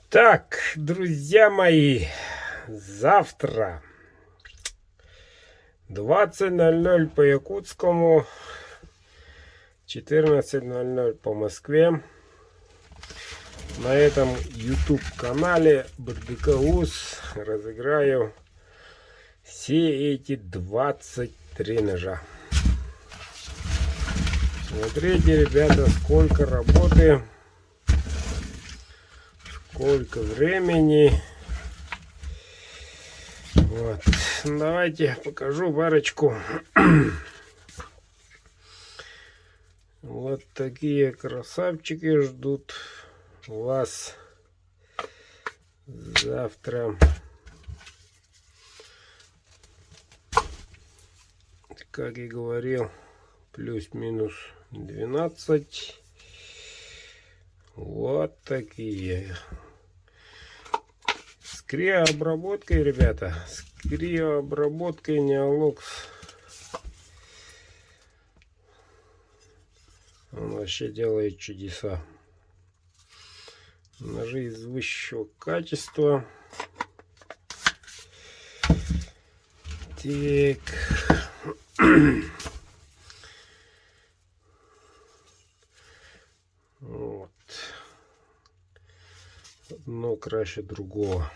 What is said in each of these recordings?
Так, друзья мои, завтра 20:00 по якутскому, 14:00 по Москве. На этом YouTube канале Бардыкаус разыграю все эти 23 ножа. Смотрите, ребята, сколько работы, сколько времени. Вот. Давайте покажу парочку. Вот такие красавчики ждут вас завтра. Как и говорил, плюс-минус 12. Вот такие. С криообработкой, ребята. С криообработкой Неолокс. Он вообще делает чудеса. Ножи из высшего качества. Так. Вот. Одно краще другого.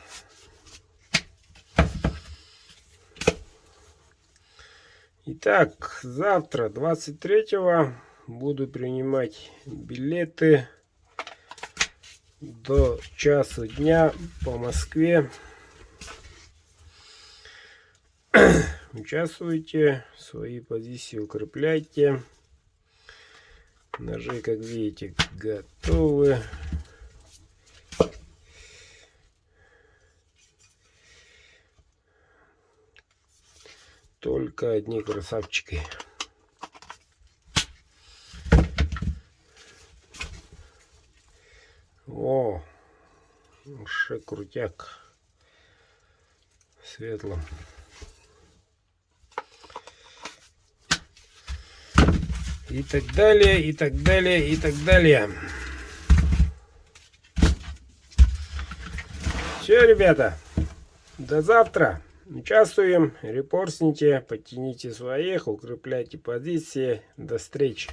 Итак, завтра 23-го буду принимать билеты до часу дня по Москве. Участвуйте, свои позиции укрепляйте. Ножи, как видите, готовы. Только одни красавчики. О, вообще крутяк. Светло. И так далее, и так далее, и так далее. Все, ребята, до завтра. Участвуем, репостните, подтяните своих, укрепляйте позиции. До встречи.